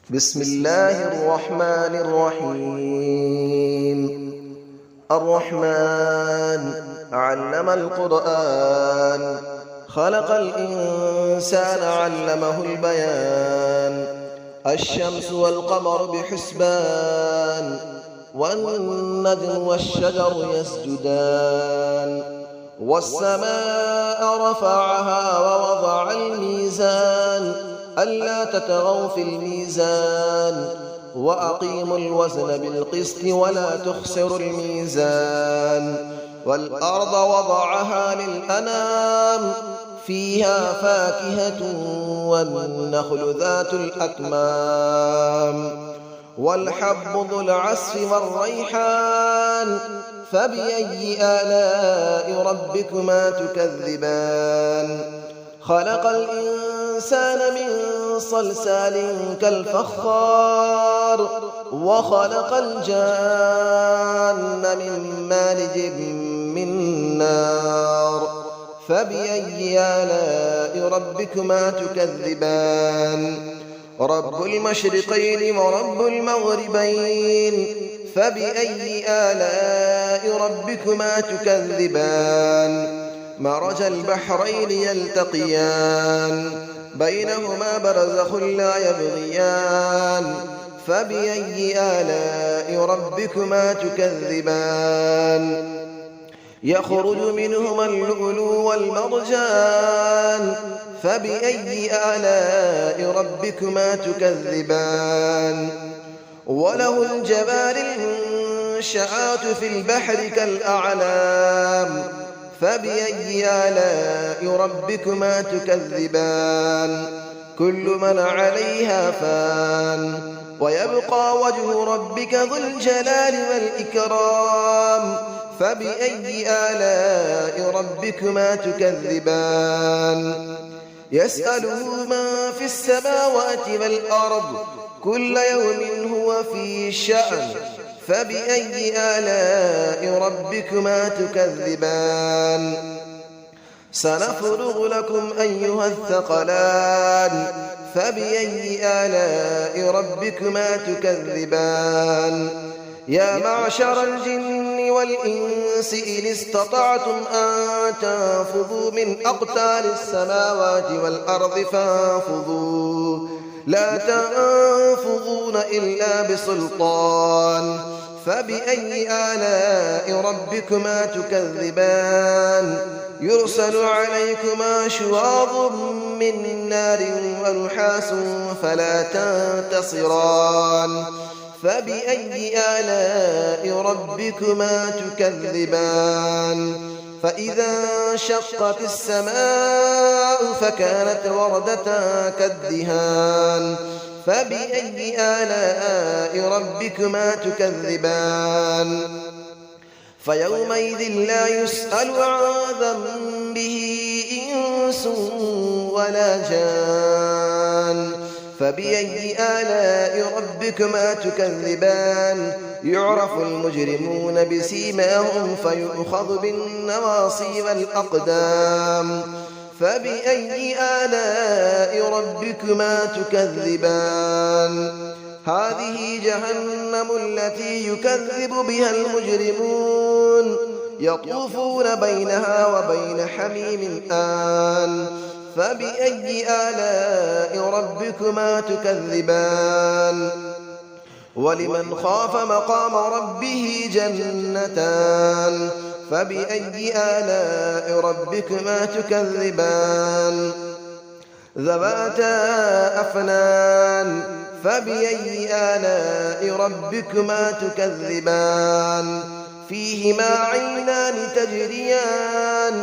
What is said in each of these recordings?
بسم الله الرحمن الرحيم. الرحمن علم القرآن، خلق الإنسان علمه البيان. الشمس والقمر بحسبان، والنجم والشجر يسجدان. والسماء رفعها ووضع الميزان، ألا تطغوا في الميزان، وأقيموا الوزن بالقسط ولا تخسروا الميزان. والأرض وضعها للأنام، فيها فاكهة والنخل ذات الأكمام. والحب ذو العصف والريحان، فبأي آلاء ربكما تكذبان. خلق الإنسان من صلصال كالفخار، وخلق الجان من مارج من نار. فبأي آلاء ربكما تكذبان. رب المشرقين ورب المغربين، فبأي آلاء ربكما تكذبان. مرج البحرين يلتقيان، بينهما برزخ لا يبغيان. فبأي آلاء ربكما تكذبان. يخرج منهما اللؤلؤ والمرجان، فبأي آلاء ربكما تكذبان. وله الجوار المنشآت في البحر كالأعلام، فبأي آلاء ربكما تكذبان. كل من عليها فان، ويبقى وجه ربك ذو الجلال والإكرام. فبأي آلاء ربكما تكذبان. يسأله من في السماوات والأرض، كل يوم هو في شأن. فبأي آلاء ربكما تكذبان. سنفرغ لكم أيها الثقلان، فبأي آلاء ربكما تكذبان. يا معشر الجن والإنس إن استطعتم أن تنفذوا من أقطار السماوات والأرض فانفذوا، لا تنفذون إلا بسلطان. فبأي آلاء ربكما تكذبان. يرسل عليكما شواظ من نار ونحاس فلا تنتصران. فبأي آلاء ربكما تكذبان. فإذا انشقت السماء فكانت وردة كالدهان. فبأي آلاء ربكما تكذبان. فيومئذ لا يسأل عن ذنبه إنس ولا جان. فبأي آلاء ربكما تكذبان. يعرف المجرمون بسيماهم فيؤخذ بالنواصي والأقدام. فبأي آلاء ربكما تكذبان. هذه جهنم التي يكذب بها المجرمون، يطوفون بينها وبين حميم آن. فبأي آلاء ربكما تكذبان. ولمن خاف مقام ربه جنتان. فبأي آلاء ربكما تكذبان. ذواتا أفنان. فبأي آلاء ربكما تكذبان. فيهما عينان تجريان.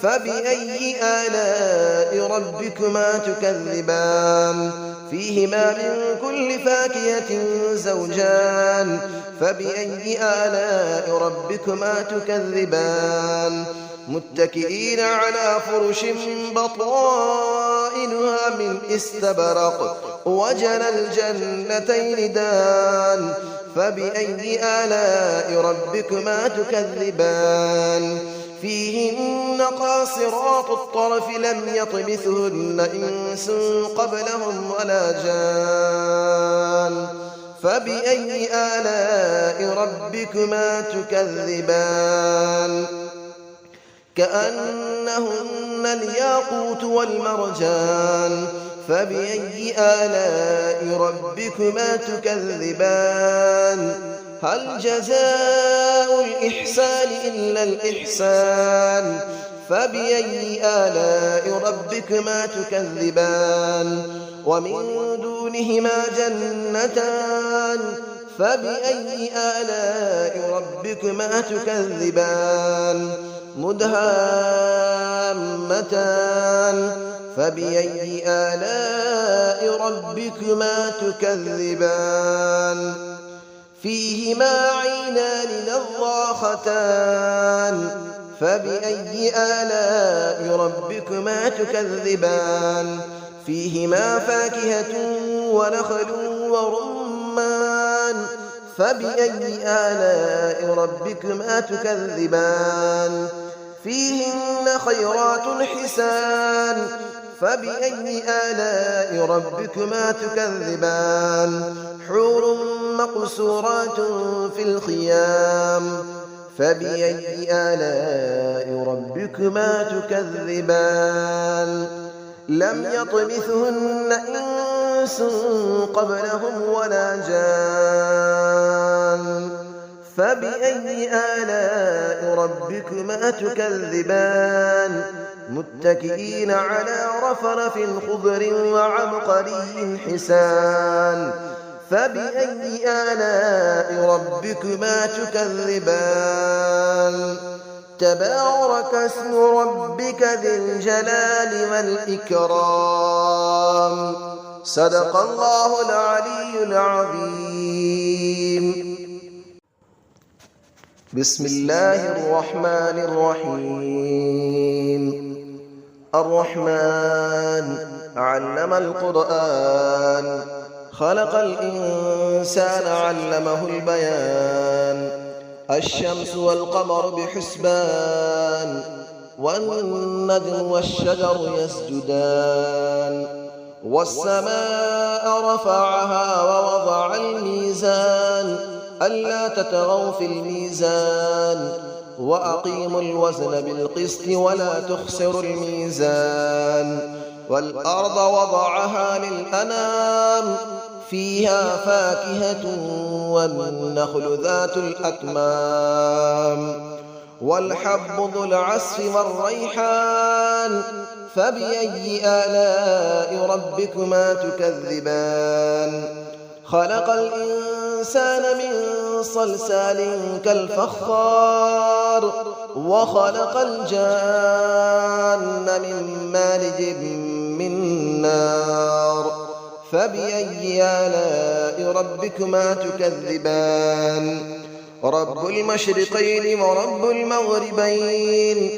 فبأي آلاء ربكما تكذبان. فيهما من كل فاكهة زوجان. فبأي آلاء ربكما تكذبان. متكئين على فرش بطائنها من استبرق، وجنى الجنتين دان. فبأي آلاء ربكما تكذبان. فيهن قاصرات الطرف لم يطمثهن إنس قبلهم ولا جان. فبأي آلاء ربكما تكذبان كأنهن الياقوت والمرجان فبأي آلاء ربكما تكذبان هل جزاء الإحسان إلا الإحسان فبأي آلاء ربكما تكذبان ومن دونهما جنتان فبأي آلاء ربكما تكذبان مدهامتان فبأي آلاء ربكما تكذبان فيهما عينان نضاختان فبأي آلاء ربكما تكذبان فيهما فاكهة ونخل ورمان فبأي آلاء ربكما تكذبان فيهن خيرات حسان فبأي آلاء ربكما تكذبان حور مقصورات في الخيام فبأي آلاء ربكما تكذبان لم يطمثهن إنس قبلهم ولا جان فبأي آلاء ربكما تكذبان متكئين على رفرف خضر وعبقري حسان فبأي آلاء ربكما تكذبان تبارك اسم ربك ذي الجلال والإكرام صدق الله العلي العظيم بسم الله الرحمن الرحيم الرحمن علم القرآن خلق الإنسان علمه البيان الشمس والقمر بحسبان والنجم والشجر يسجدان والسماء رفعها ووضع الميزان ألا تطغوا في الميزان وأقيموا الوزن بالقسط ولا تخسروا الميزان والأرض وضعها للأنام فيها فاكهة والنخل ذات الأكمام والحب ذو العصف والريحان فبأي آلاء ربكما تكذبان خلق الإنسان من صلصال كالفخار وخلق الجان من مارج من نار فبأي آلاء ربكما تكذبان رب المشرقين ورب المغربين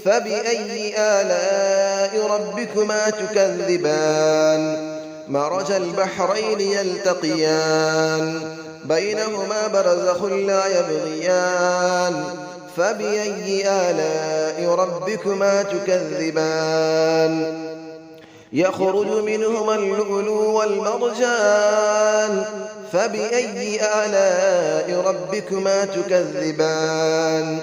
فبأي آلاء ربكما تكذبان مرج البحرين يلتقيان بينهما برزخ لا يبغيان فبأي آلاء ربكما تكذبان يخرج منهما اللؤلؤ والمرجان فبأي آلاء ربكما تكذبان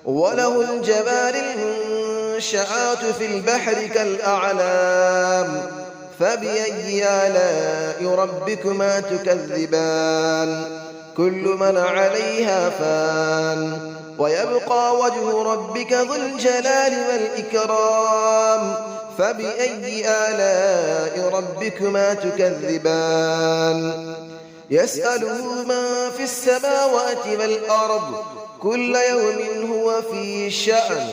وله الجبال المنشآت في البحر كالأعلام فبأي آلاء ربكما تكذبان كل من عليها فان ويبقى وجه ربك ذو الجلال والإكرام فبأي آلاء ربكما تكذبان يسأله من في السماوات والأرض كل يوم هو في شأن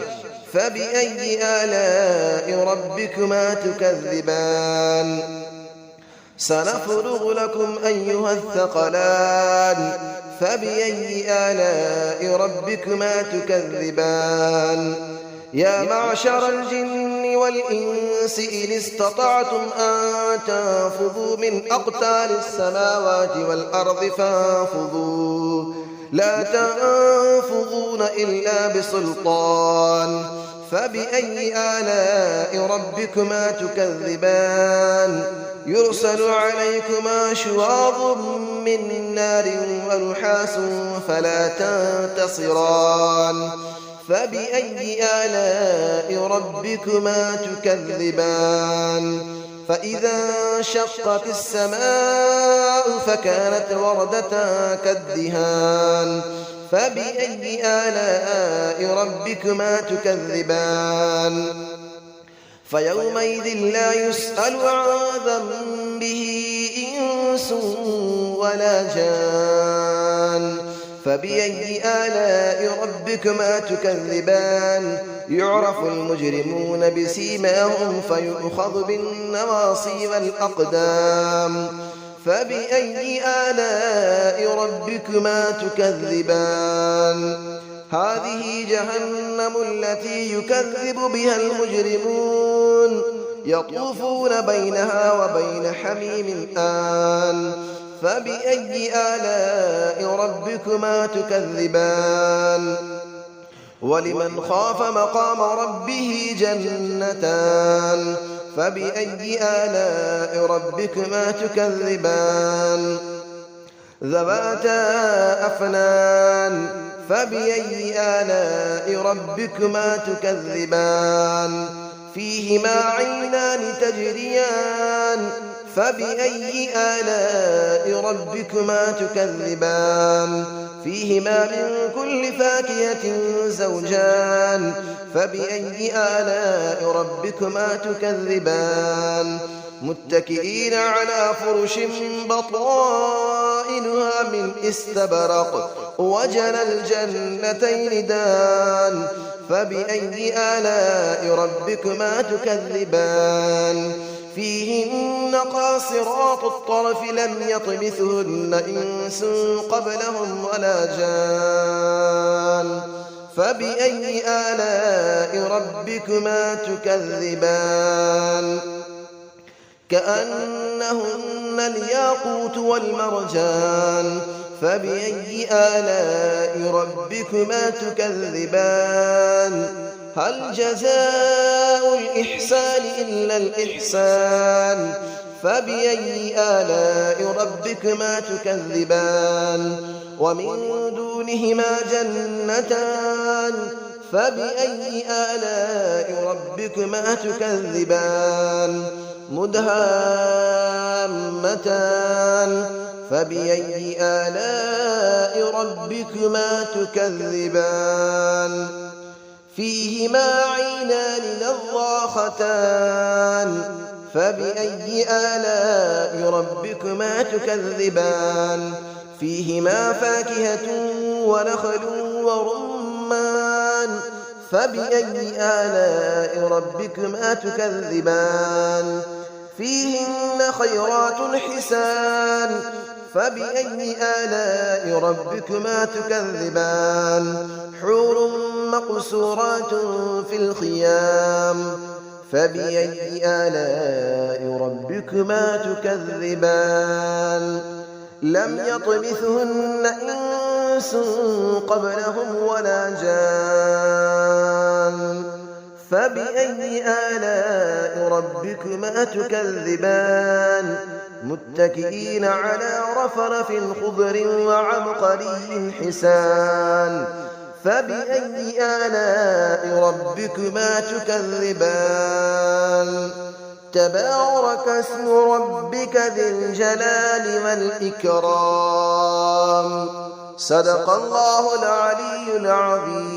فبأي آلاء ربكما تكذبان سنفرغ لكم أيها الثقلان فبأي آلاء ربكما تكذبان يا معشر الجن والإنس إن استطعتم أن تنفذوا من أقطار السماوات والأرض فانفذوا لا تنفذون إلا بسلطان فبأي آلاء ربكما تكذبان يرسل عليكما شواظ من نار ونحاس فلا تنتصران فبأي آلاء ربكما تكذبان فإذا انشقت السماء فكانت وردة كالدهان فبأي آلاء ربكما تكذبان فيومئذ لا يسأل عن ذنبه إنس ولا جان فبأي آلاء ربكما تكذبان يعرف المجرمون بسيماهم فيؤخذ بالنواصي والأقدام فبأي آلاء ربكما تكذبان هذه جهنم التي يكذب بها المجرمون يطوفون بينها وبين حميم آن فبأي آلاء ربكما تكذبان ولمن خاف مقام ربه جنتان فبأي آلاء ربكما تكذبان ذواتا أفنان فبأي آلاء ربكما تكذبان فيهما عينان تجريان فبأي آلاء ربكما تكذبان فيهما من كل فاكهة زوجان فبأي آلاء ربكما تكذبان متكئين على فرش بطائنها من استبرق وجنى الجنتين دان فبأي آلاء ربكما تكذبان فيهن قاصرات الطرف لم يطمثهن إنس قبلهم ولا جان فبأي آلاء ربكما تكذبان كأنهن الياقوت والمرجان فبأي آلاء ربكما تكذبان هل جزاء الإحسان إلا الإحسان فبأي آلاء ربكما تكذبان ومن دونهما جنتان فبأي آلاء ربكما تكذبان مدهامتان فبأي آلاء ربكما تكذبان فيهما عينان نضاختان فبأي آلاء ربكما تكذبان فيهما فاكهة ونخل ورمان فبأي آلاء ربكما تكذبان فيهن خيرات حسان فبأي آلاء ربكما تكذبان حور مقصورات في الخيام فبأي آلاء ربكما تكذبان لم يطمثهن إنس قبلهم ولا جان فبأي آلاء ربكما تكذبان متكئين على رفرف خضر وعبقري حسان فبأي آلاء ربكما تكذبان تبارك اسم ربك ذي الجلال والإكرام صدق الله العلي العظيم.